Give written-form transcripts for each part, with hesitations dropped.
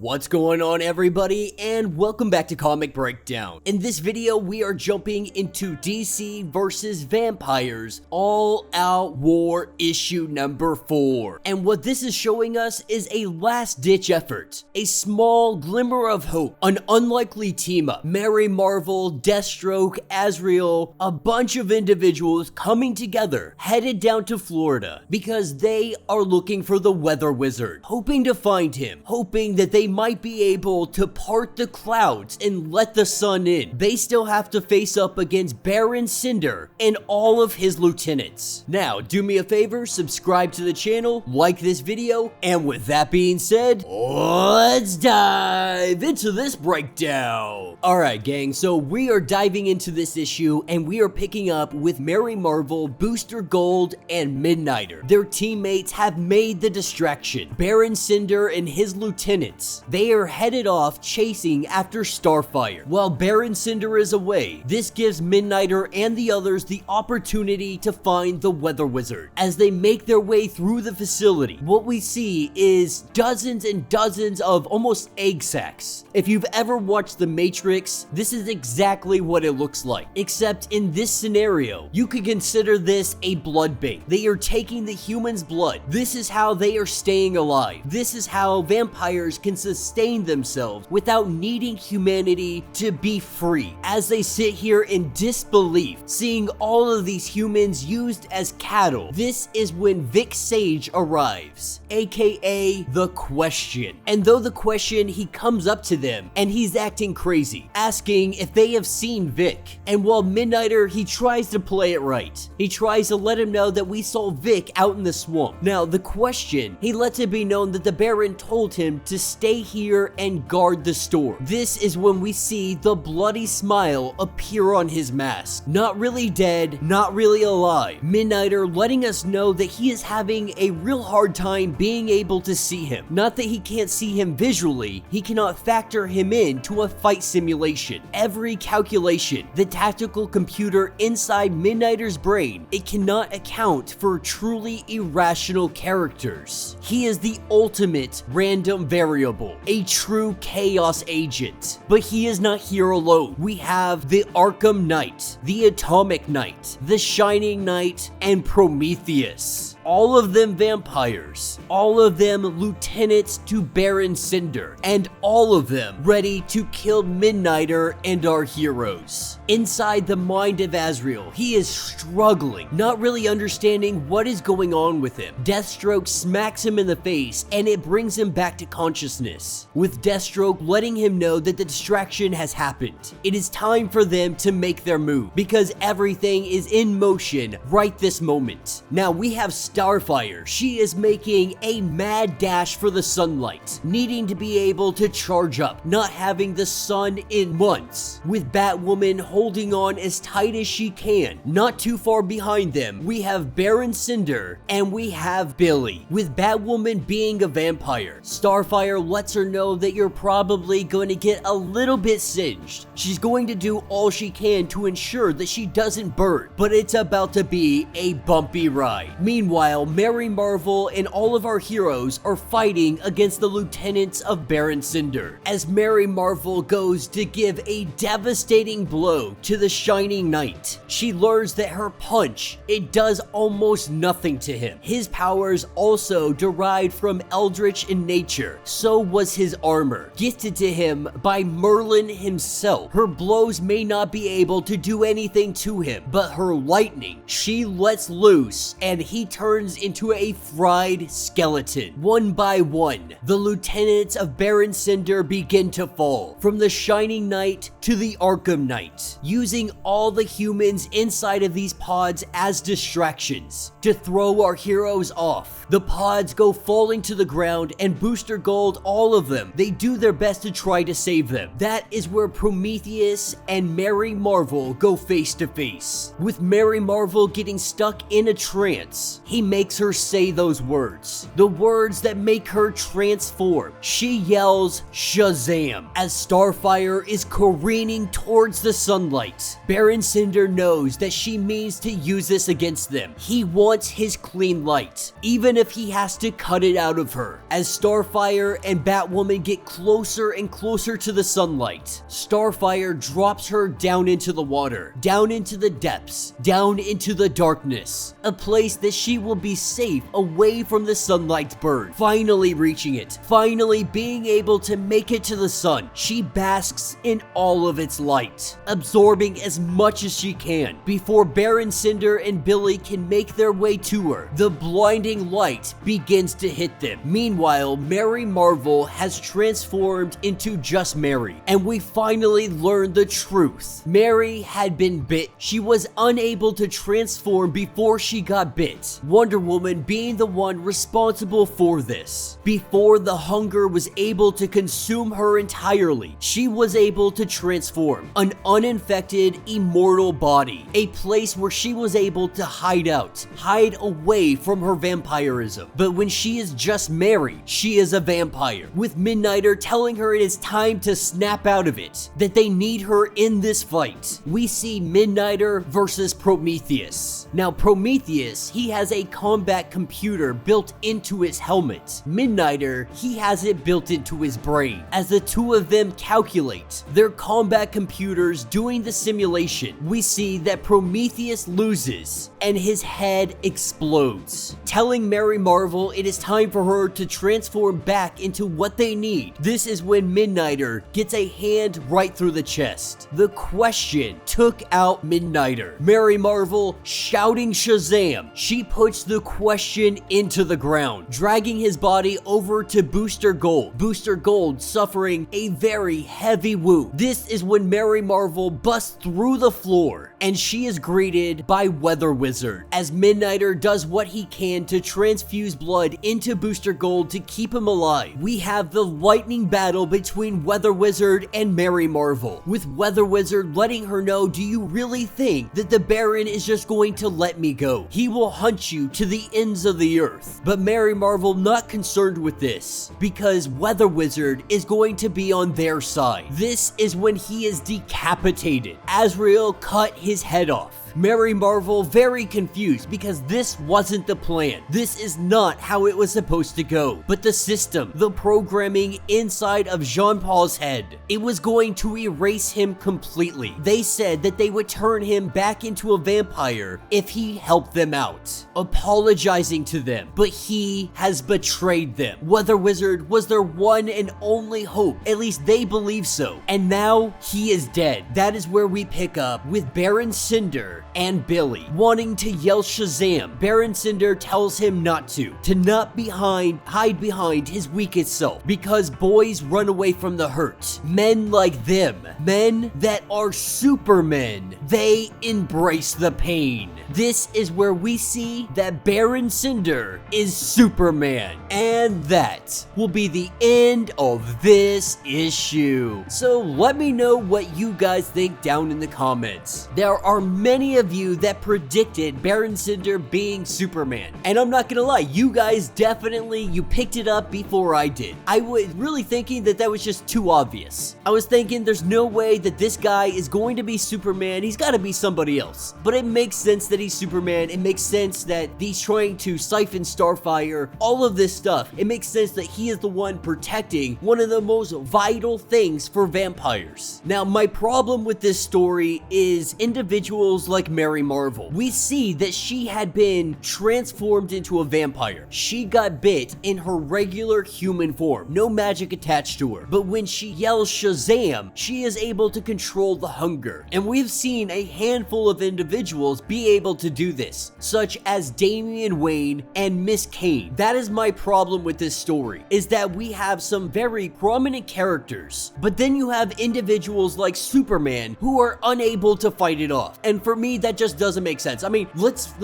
What's going on, everybody, and welcome back to Comic Breakdown. In this video, we are jumping into DC vs. Vampires All-Out War issue number 4. And what this is showing us is a last-ditch effort, a small glimmer of hope, an unlikely team-up. Mary Marvel, Deathstroke, Azrael, a bunch of individuals coming together, headed down to Florida because they are looking for the Weather Wizard, hoping to find him, hoping that they might be able to part the clouds and let the sun in. They still have to face up against Baron Cinder and all of his lieutenants. Now, do me a favor, subscribe to the channel, like this video, and with that being said, let's dive into this breakdown. Alright gang, so we are diving into this issue and we are picking up with Mary Marvel, Booster Gold, and Midnighter. Their teammates have made the distraction. Baron Cinder and his lieutenants, they are headed off chasing after Starfire. While Baron Cinder is away, this gives Midnighter and the others the opportunity to find the Weather Wizard. As they make their way through the facility, what we see is dozens and dozens of almost egg sacs. If you've ever watched The Matrix, this is exactly what it looks like. Except in this scenario, you could consider this a blood bank. They are taking the human's blood. This is how they are staying alive. This is how vampires can sustain themselves without needing humanity to be free. As they sit here in disbelief, seeing all of these humans used as cattle, this is when Vic Sage arrives, aka The Question. And though The Question, he comes up to them and he's acting crazy, asking if they have seen Vic. And while Midnighter, he tries to play it right. He tries to let him know that we saw Vic out in the swamp. Now, The Question, he lets it be known that the Baron told him to stay here and guard the store. This is when we see the bloody smile appear on his mask. Not really dead, not really alive. Midnighter letting us know that he is having a real hard time being able to see him. Not that he can't see him visually, he cannot factor him into a fight simulation. Every calculation, the tactical computer inside Midnighter's brain, it cannot account for truly irrational characters. He is the ultimate random variable, a true chaos agent. But he is not here alone. We have the Arkham Knight, the Atomic Knight, the Shining Knight, and Prometheus. All of them vampires, all of them lieutenants to Baron Cinder, and all of them ready to kill Midnighter and our heroes. Inside the mind of Azrael, he is struggling, not really understanding what is going on with him. Deathstroke smacks him in the face and it brings him back to consciousness, with Deathstroke letting him know that the distraction has happened. It is time for them to make their move because everything is in motion right this moment. Now we have Starfire. She is making a mad dash for the sunlight, needing to be able to charge up, not having the sun in months, with Batwoman holding on as tight as she can. Not too far behind them, we have Baron Cinder and we have Billy, with Batwoman being a vampire. Starfire lets her know that you're probably going to get a little bit singed. She's going to do all she can to ensure that she doesn't burn, but it's about to be a bumpy ride. Meanwhile, Mary Marvel and all of our heroes are fighting against the lieutenants of Baron Cinder, as Mary Marvel goes to give a devastating blow to the Shining Knight. She learns that her punch, it does almost nothing to him. His powers also derived from Eldritch in nature. So was his armor, gifted to him by Merlin himself. Her blows may not be able to do anything to him, but her lightning, she lets loose and he turns into a fried skeleton. One by one, the lieutenants of Baron Cinder begin to fall, from the Shining Knight to the Arkham Knight, using all the humans inside of these pods as distractions to throw our heroes off. The pods go falling to the ground and Booster Gold, all of them, they do their best to try to save them. That is where Prometheus and Mary Marvel go face to face, with Mary Marvel getting stuck in a trance. He makes her say those words, the words that make her transform. She yells Shazam as Starfire is careening towards the sunlight. sunlight. Baron Cinder knows that she means to use this against them. He wants his clean light, even if he has to cut it out of her. As Starfire and Batwoman get closer and closer to the sunlight, Starfire drops her down into the water, down into the depths, down into the darkness, a place that she will be safe away from the sunlight's burn. Finally reaching it, finally being able to make it to the sun, she basks in all of its light, absorbing as much as she can before Baron Cinder and Billy can make their way to her. The blinding light begins to hit them. Meanwhile, Mary Marvel has transformed into just Mary, and we finally learn the truth. Mary had been bit. She was unable to transform before she got bit, Wonder Woman being the one responsible for this. Before the hunger was able to consume her entirely, she was able to transform an uninfected, immortal body, a place where she was able to hide out, hide away from her vampirism. But when she is just Mary, she is a vampire, with Midnighter telling her it is time to snap out of it, that they need her in this fight. We see Midnighter versus Prometheus. Now Prometheus, he has a combat computer built into his helmet. Midnighter, he has it built into his brain. As the two of them calculate their combat computers doing the simulation, we see that Prometheus loses and his head explodes, telling Mary Marvel it is time for her to transform back into what they need. This is when Midnighter gets a hand right through the chest. The question took out Midnighter. Mary Marvel shouting Shazam. She puts the question into the ground, dragging his body over to Booster Gold. Booster Gold suffering a very heavy wound. This is when Mary Marvel busts through the floor, and she is greeted by Weather Wizard, as Midnighter does what he can to transfuse blood into Booster Gold to keep him alive. We have the lightning battle between Weather Wizard and Mary Marvel, with Weather Wizard letting her know, do you really think that the Baron is just going to let me go? He will hunt you to the ends of the earth. But Mary Marvel not concerned with this, because Weather Wizard is going to be on their side. This is when he is decapitated. Azrael cut his head off. Mary Marvel very confused because this wasn't the plan. This is not how it was supposed to go. But the system, the programming inside of Jean-Paul's head, it was going to erase him completely. They said that they would turn him back into a vampire if he helped them out, apologizing to them. But he has betrayed them. Weather Wizard was their one and only hope. At least they believe so. And now he is dead. That is where we pick up with Baron Cinder and Billy wanting to yell Shazam. Baron Cinder tells him not to not hide behind his weakest self, because boys run away from the hurt. Men like them, men that are supermen, they embrace the pain. This is where we see that Baron Cinder is Superman, and that will be the end of this issue. So let me know what you guys think down in the comments. There are many of you that predicted Baron Cinder being Superman, and I'm not gonna lie, you guys definitely, you picked it up before I did. I was really thinking that that was just too obvious. I was thinking there's no way that this guy is going to be Superman, he's gotta be somebody else. But it makes sense that he's Superman, it makes sense that he's trying to siphon Starfire, all of this stuff. It makes sense that he is the one protecting one of the most vital things for vampires. Now, my problem with this story is individuals like Mary Marvel. We see that she had been transformed into a vampire. She got bit in her regular human form, no magic attached to her. But when she yells Shazam, she is able to control the hunger. And we've seen a handful of individuals be able to do this, such as Damian Wayne and Miss Kane. That is my problem with this story, is that we have some very prominent characters, but then you have individuals like Superman who are unable to fight it off. And for me, me, that just doesn't make sense. I mean, let's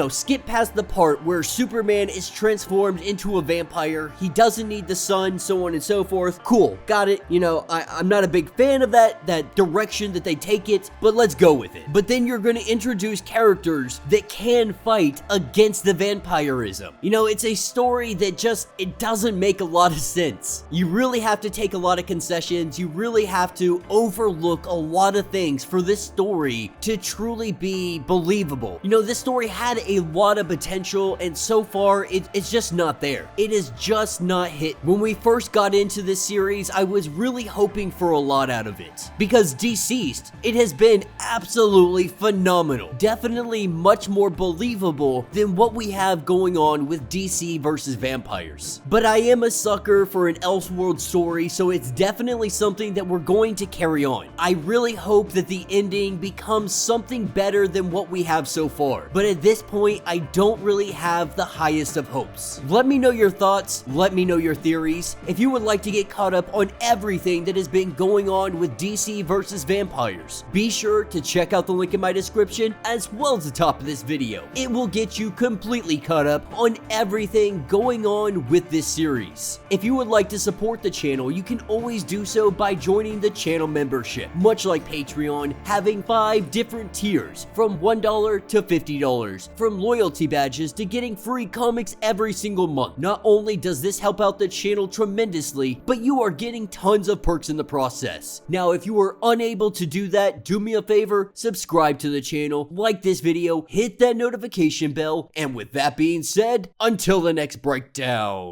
skip past the part where Superman is transformed into a vampire. He doesn't need the sun, so on and so forth. Cool, got it. I'm not a big fan of that direction that they take it, but let's go with it. But then you're going to introduce characters that can fight against the vampirism. It's a story that it doesn't make a lot of sense. You really have to take a lot of concessions. You really have to overlook a lot of things for this story to truly be believable. This story had a lot of potential, and so far it's just not there. It is just not hit. When we first got into this series, I was really hoping for a lot out of it, because Deceased, it has been absolutely phenomenal. Definitely much more believable than what we have going on with DC versus vampires. But I am a sucker for an Elseworld story, so it's definitely something that we're going to carry on. I really hope that the ending becomes something better than what we have so far, but at this point, I don't really have the highest of hopes. Let me know your thoughts, let me know your theories. If you would like to get caught up on everything that has been going on with DC versus vampires, be sure to check out the link in my description as well as the top of this video. It will get you completely caught up on everything going on with this series. If you would like to support the channel, you can always do so by joining the channel membership, much like Patreon, having 5 different tiers from $1 to $50, from loyalty badges to getting free comics every single month. Not only does this help out the channel tremendously, but you are getting tons of perks in the process. Now, if you are unable to do that, do me a favor, subscribe to the channel, like this video, hit that notification bell, and with that being said, until the next breakdown.